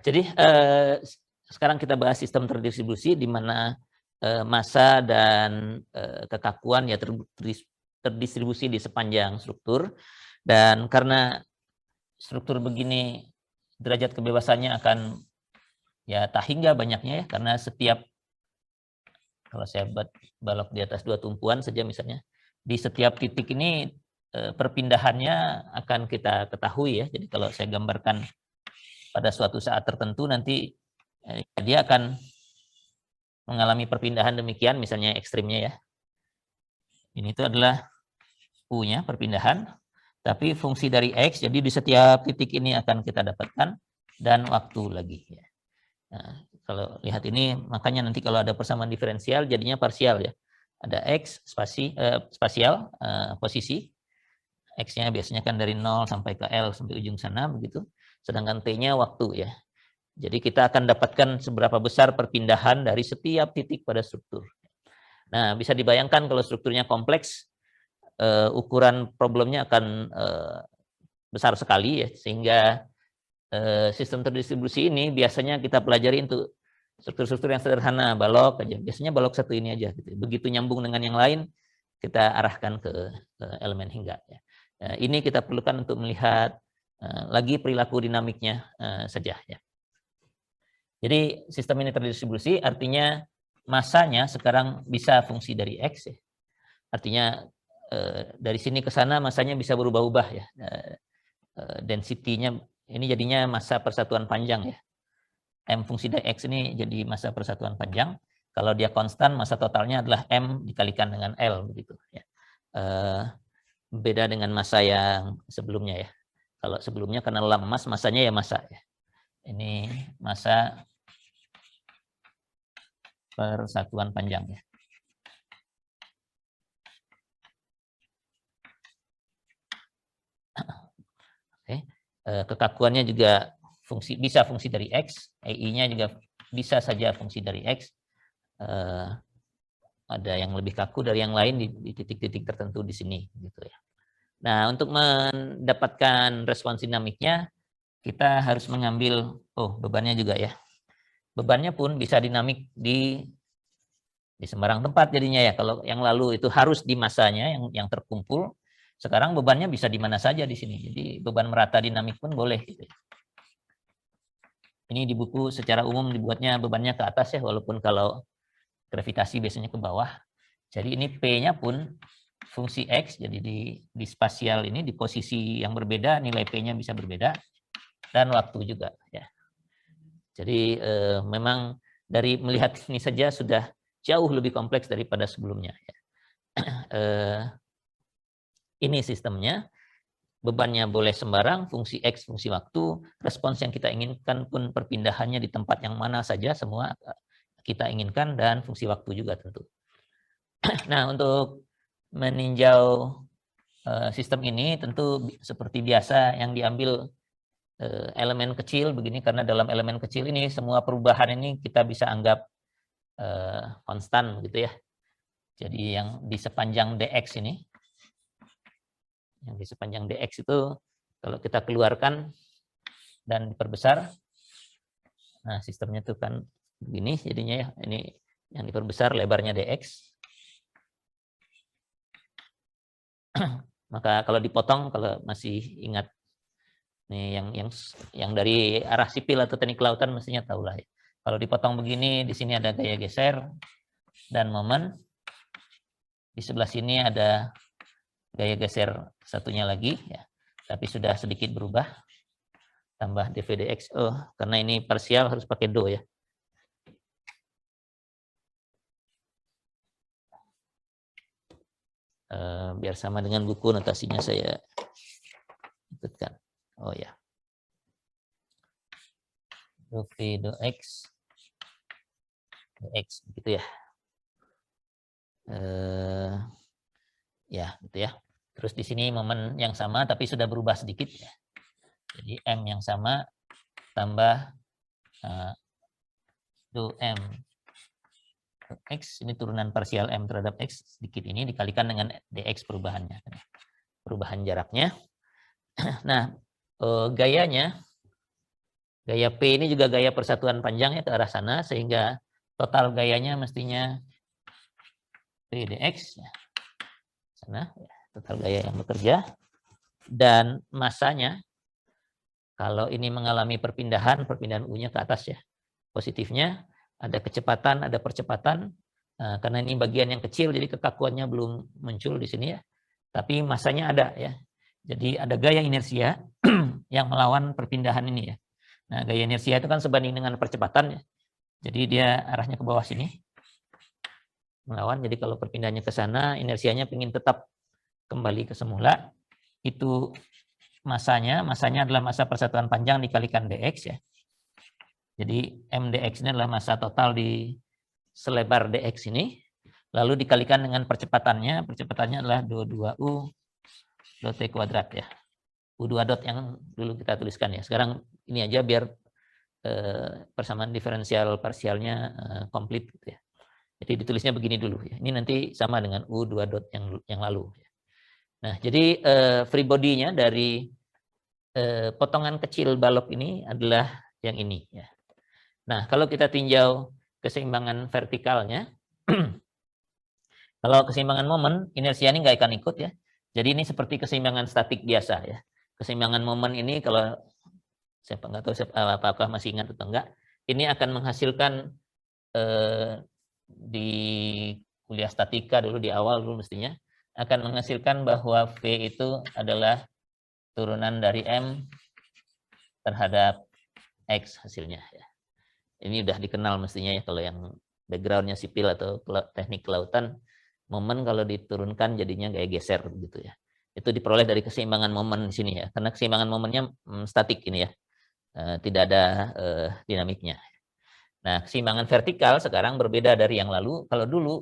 Jadi sekarang kita bahas sistem terdistribusi di mana massa dan kekakuan ya terdistribusi di sepanjang struktur, dan karena struktur begini derajat kebebasannya akan ya tak hingga banyaknya ya, karena setiap, kalau saya balok di atas 2 tumpuan saja misalnya, di setiap titik ini perpindahannya akan kita ketahui ya. Jadi kalau saya gambarkan pada suatu saat tertentu nanti dia akan mengalami perpindahan demikian, misalnya ekstrimnya ya. Ini itu adalah U-nya perpindahan, tapi fungsi dari X, jadi di setiap titik ini akan kita dapatkan, dan waktu lagi. Ya. Nah, kalau lihat ini, makanya nanti kalau ada persamaan diferensial jadinya parsial ya. Ada X spasial posisi, X-nya biasanya kan dari 0 sampai ke L sampai ujung sana begitu. Sedangkan T-nya waktu ya. Jadi kita akan dapatkan seberapa besar perpindahan dari setiap titik pada struktur. Nah, bisa dibayangkan kalau strukturnya kompleks, ukuran problemnya akan besar sekali ya, sehingga sistem terdistribusi ini biasanya kita pelajari untuk struktur-struktur yang sederhana, balok aja. Biasanya balok satu ini aja. Gitu. Begitu nyambung dengan yang lain, kita arahkan ke elemen hingga. Ya. Ini kita perlukan untuk melihat lagi perilaku dinamiknya saja. Ya. Jadi sistem ini terdistribusi, artinya massanya sekarang bisa fungsi dari X. Ya. Artinya dari sini ke sana massanya bisa berubah-ubah ya. Density-nya ini jadinya massa persatuan panjang ya. M fungsi dari X ini jadi massa persatuan panjang. Kalau dia konstan, massa totalnya adalah M dikalikan dengan L begitu ya. Beda dengan massa yang sebelumnya ya. Kalau sebelumnya karena dalam emas, massanya ya massa ya. Ini massa persatuan panjang ya. Oke. Kekakuannya juga bisa fungsi dari X, EI-nya juga bisa saja fungsi dari X. Ada yang lebih kaku dari yang lain di titik-titik tertentu di sini gitu ya. Nah, untuk mendapatkan respons dinamiknya kita harus mengambil bebannya juga ya. Bebannya pun bisa dinamik di sembarang tempat jadinya ya. Kalau yang lalu itu harus di massanya yang terkumpul, sekarang bebannya bisa di mana saja di sini. Jadi beban merata dinamik pun boleh gitu ya. Ini di buku secara umum dibuatnya bebannya ke atas ya, walaupun kalau gravitasi biasanya ke bawah. Jadi ini P-nya pun fungsi X, jadi di spasial ini di posisi yang berbeda nilai P-nya bisa berbeda, dan waktu juga ya. Jadi memang dari melihat ini saja sudah jauh lebih kompleks daripada sebelumnya ya. Ini sistemnya, bebannya boleh sembarang, fungsi X, fungsi waktu, respons yang kita inginkan pun perpindahannya di tempat yang mana saja semua kita inginkan, dan fungsi waktu juga tentu. Nah, untuk meninjau sistem ini tentu seperti biasa yang diambil elemen kecil begini, karena dalam elemen kecil ini semua perubahan ini kita bisa anggap konstan gitu ya. Jadi yang di sepanjang dx ini, yang di sepanjang dx itu kalau kita keluarkan dan diperbesar, nah sistemnya tuh kan begini jadinya ya. Ini yang diperbesar lebarnya dx. Maka kalau dipotong, kalau masih ingat nih yang dari arah sipil atau teknik kelautan mestinya tahu lah ya. Kalau dipotong begini, di sini ada gaya geser dan momen. Di sebelah sini ada gaya geser satunya lagi ya. Tapi sudah sedikit berubah. Tambah dvdx. Karena ini parsial harus pakai do ya. Biar sama dengan buku, notasinya saya ikutkan. Oh ya. Do v do x dx gitu ya. Ya gitu ya. Terus di sini momen yang sama tapi sudah berubah sedikit ya. Jadi m yang sama tambah do m x, ini turunan parsial m terhadap x sedikit ini dikalikan dengan dx perubahannya, perubahan jaraknya. Nah, gayanya Gaya P ini juga gaya persatuan panjangnya ke arah sana, sehingga total gayanya mestinya P dx, ya. Sana, ya, total gaya yang bekerja. Dan masanya, kalau ini mengalami perpindahan U-nya ke atas ya. Positifnya, ada kecepatan, ada percepatan, karena ini bagian yang kecil, jadi kekakuannya belum muncul di sini ya. Tapi masanya ada ya. Jadi ada gaya inersia yang melawan perpindahan ini ya. Nah, gaya inersia itu kan sebanding dengan percepatan ya. Jadi dia arahnya ke bawah sini. Melawan, jadi kalau perpindahannya ke sana, inersianya ingin tetap kembali ke semula. Itu masanya adalah masa persatuan panjang dikalikan dx ya. Jadi mdx ini adalah masa total di selebar dx ini. Lalu dikalikan dengan percepatannya adalah 22u dot t kuadrat ya. U2 dot yang dulu kita tuliskan ya. Sekarang ini aja biar persamaan diferensial parsialnya komplit gitu ya. Jadi ditulisnya begini dulu ya. Ini nanti sama dengan U2 dot yang lalu. Nah, jadi free body-nya dari potongan kecil balok ini adalah yang ini ya. Nah, kalau kita tinjau keseimbangan vertikalnya, kalau keseimbangan momen, inersia ini nggak akan ikut ya. Jadi ini seperti keseimbangan statik biasa ya. Keseimbangan momen ini kalau siapa nggak tahu apakah masih ingat atau enggak, ini akan menghasilkan di kuliah statika dulu di awal dulu mestinya akan menghasilkan bahwa V itu adalah turunan dari M terhadap X hasilnya ya. Ini udah dikenal mestinya ya, kalau yang backgroundnya sipil atau teknik kelautan, momen kalau diturunkan jadinya kayak geser gitu ya. Itu diperoleh dari keseimbangan momen di sini ya, karena keseimbangan momennya statik ini ya. Tidak ada dinamiknya. Nah, keseimbangan vertikal sekarang berbeda dari yang lalu. Kalau dulu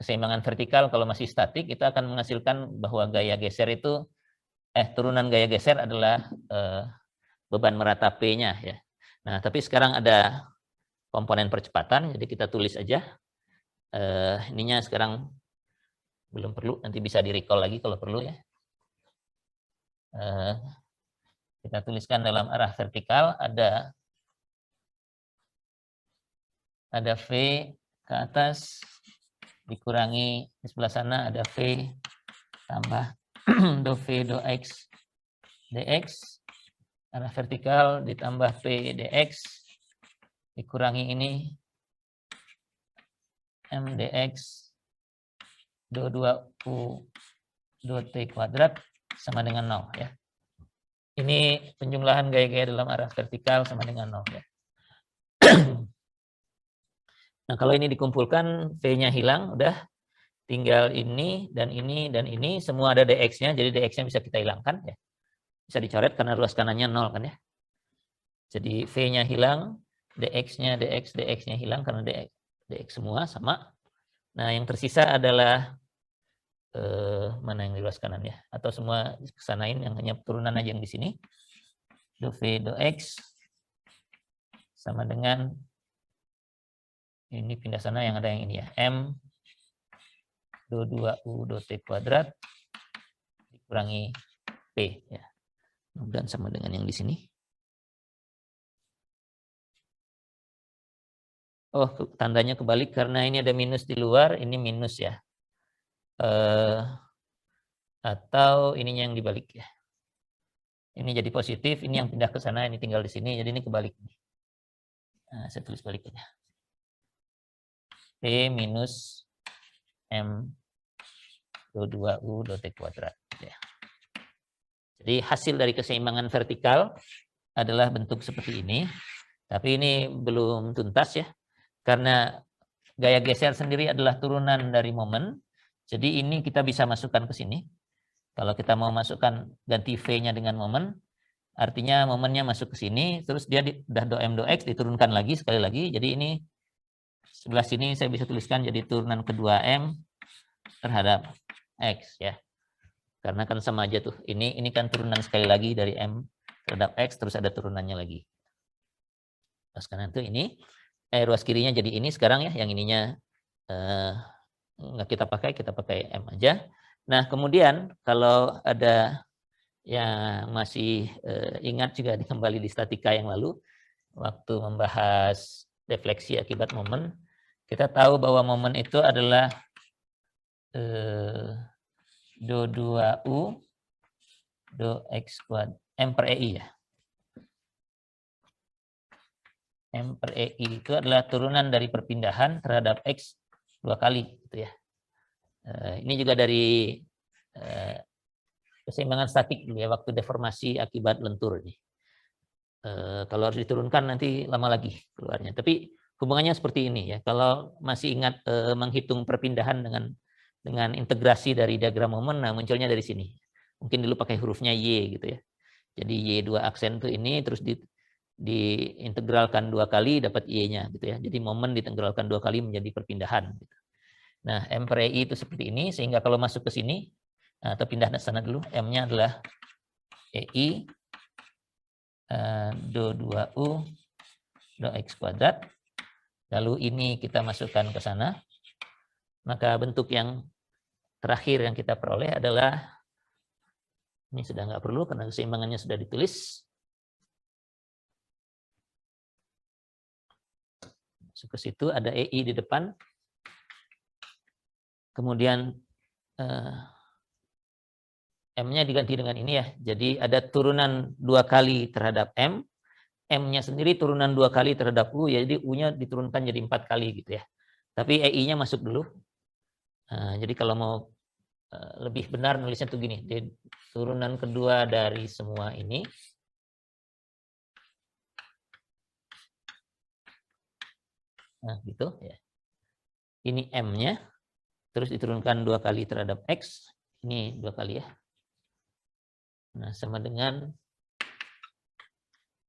keseimbangan vertikal kalau masih statik itu akan menghasilkan bahwa gaya geser itu turunan gaya geser adalah beban merata P-nya ya. Nah, tapi sekarang ada komponen percepatan, jadi kita tulis aja. Ininya sekarang belum perlu, nanti bisa di-recall lagi kalau perlu ya. Kita tuliskan dalam arah vertikal ada V ke atas dikurangi di sebelah sana ada V tambah do V do X dx, arah vertikal ditambah P dx dikurangi ini M dx do 2U do T kuadrat sama dengan 0 ya. Ini penjumlahan gaya-gaya dalam arah vertikal sama dengan 0 ya. Nah, kalau ini dikumpulkan, V-nya hilang, udah tinggal ini, dan ini, dan ini, semua ada dx-nya, jadi dx-nya bisa kita hilangkan. Ya. Bisa dicoret karena ruas kanannya 0 kan ya. Jadi V-nya hilang, dx-nya, dx-nya hilang karena dx semua sama. Nah, yang tersisa adalah, mana yang di ruas kanan ya, atau semua kesanain yang hanya turunan aja yang di sini. Do V, do X, sama dengan ini pindah sana yang ada yang ini ya, M do 2U do T kuadrat dikurangi P ya. Dan sama dengan yang di sini. Oh, tandanya kebalik karena ini ada minus di luar, ini minus ya. Atau ininya yang dibalik ya. Ini jadi positif, ini yang pindah ke sana, ini tinggal di sini, jadi ini kebalik. Nah, saya tulis balik aja. P minus M do 2U do T kuadrat. Ya. Jadi hasil dari keseimbangan vertikal adalah bentuk seperti ini. Tapi ini belum tuntas ya. Karena gaya geser sendiri adalah turunan dari momen. Jadi ini kita bisa masukkan ke sini. Kalau kita mau masukkan ganti V-nya dengan momen, artinya momennya masuk ke sini, terus dia udah do M do X diturunkan lagi sekali lagi. Jadi ini sebelah sini saya bisa tuliskan jadi turunan kedua M terhadap X ya. Karena kan sama aja tuh. Ini kan turunan sekali lagi dari M terhadap X, terus ada turunannya lagi. Ruas kanan itu ini. Ruas kirinya jadi ini sekarang ya. Yang ininya nggak kita pakai M aja. Nah, kemudian kalau ada yang masih ingat juga kembali di statika yang lalu, waktu membahas defleksi akibat momen, kita tahu bahwa momen itu adalah do 2U do X kuadrat M per EI ya. M per EI itu adalah turunan dari perpindahan terhadap X 2 kali gitu ya. Ini juga dari keseimbangan statik dulu ya, waktu deformasi akibat lentur ini. Kalau harus diturunkan nanti lama lagi keluarnya. Tapi hubungannya seperti ini ya. Kalau masih ingat menghitung perpindahan dengan integrasi dari diagram momen, nah munculnya dari sini. Mungkin dulu pakai hurufnya Y gitu ya. Jadi Y2 aksen itu ini terus diintegralkan 2 kali dapat Y-nya gitu ya. Jadi momen diintegralkan 2 kali menjadi perpindahan gitu. Nah, M per EI itu seperti ini, sehingga kalau masuk ke sini, atau pindah ke sana dulu, M-nya adalah EI do 2U do X kuadrat. Lalu ini kita masukkan ke sana. Maka bentuk yang terakhir yang kita peroleh adalah, ini sudah nggak perlu karena keseimbangannya sudah ditulis. Masuk ke situ, ada EI di depan. Kemudian M-nya diganti dengan ini ya. Jadi ada turunan 2 kali terhadap M. M-nya sendiri turunan 2 kali terhadap U, ya, jadi U-nya diturunkan jadi 4 kali gitu ya. Tapi EI-nya masuk dulu. Jadi kalau mau lebih benar nulisnya tuh gini, turunan kedua dari semua ini. Nah, gitu ya. Ini M-nya, terus diturunkan 2 kali terhadap X, ini 2 kali ya. Nah, sama dengan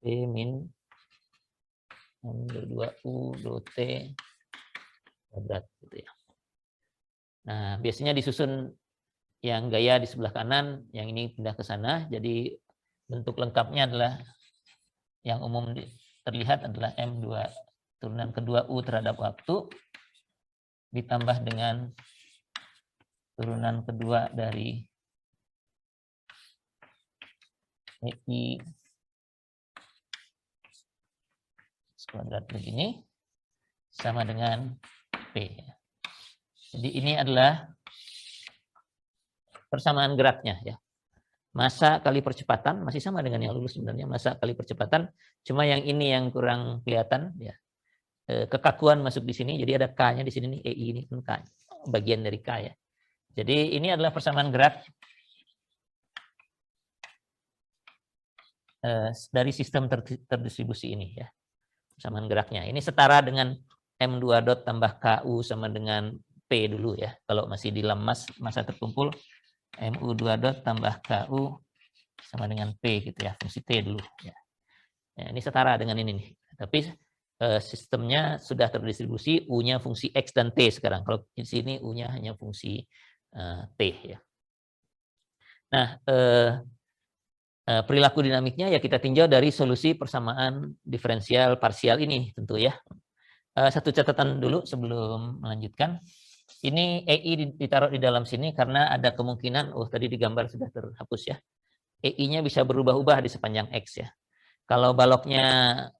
P min M do 2U do T kuadrat gitu ya. Nah, biasanya disusun yang gaya di sebelah kanan, yang ini pindah ke sana. Jadi bentuk lengkapnya adalah yang umum terlihat adalah M2 turunan kedua U terhadap waktu ditambah dengan turunan kedua dari EI kuadrat begini sama dengan P. Jadi ini adalah persamaan geraknya ya. Massa kali percepatan masih sama dengan yang lulus sebenarnya, massa kali percepatan, cuma yang ini yang kurang kelihatan ya. Kekakuan masuk di sini, jadi ada K-nya di sini nih, EI ini kan K, bagian dari K ya. Jadi ini adalah persamaan gerak dari sistem terdistribusi ini ya. Persamaan geraknya. Ini setara dengan M2 dot tambah KU sama dengan P dulu ya. Kalau masih di dalam massa terkumpul, MU2 dot tambah KU sama dengan P gitu ya, fungsi T dulu ya. Ya, ini setara dengan ini nih. Tapi sistemnya sudah terdistribusi, U-nya fungsi X dan T sekarang. Kalau di sini U-nya hanya fungsi T ya. Nah, perilaku dinamiknya ya kita tinjau dari solusi persamaan diferensial parsial ini tentu ya. Satu catatan dulu sebelum melanjutkan. Ini EI ditaruh di dalam sini karena ada kemungkinan, tadi di gambar sudah terhapus ya. EI-nya bisa berubah-ubah di sepanjang X ya. Kalau baloknya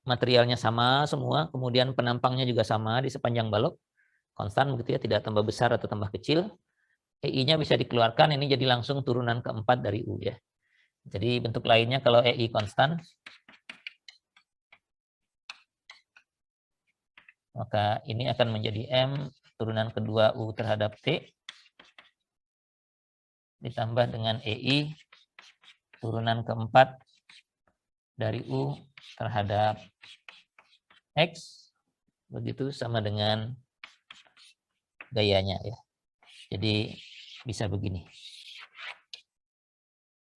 materialnya sama semua, kemudian penampangnya juga sama di sepanjang balok, konstan begitu ya, tidak tambah besar atau tambah kecil, EI-nya bisa dikeluarkan, ini jadi langsung turunan keempat dari U ya. Jadi bentuk lainnya kalau EI konstan, maka ini akan menjadi M turunan kedua U terhadap T ditambah dengan EI turunan keempat dari U terhadap X, begitu sama dengan gayanya ya. Jadi bisa begini.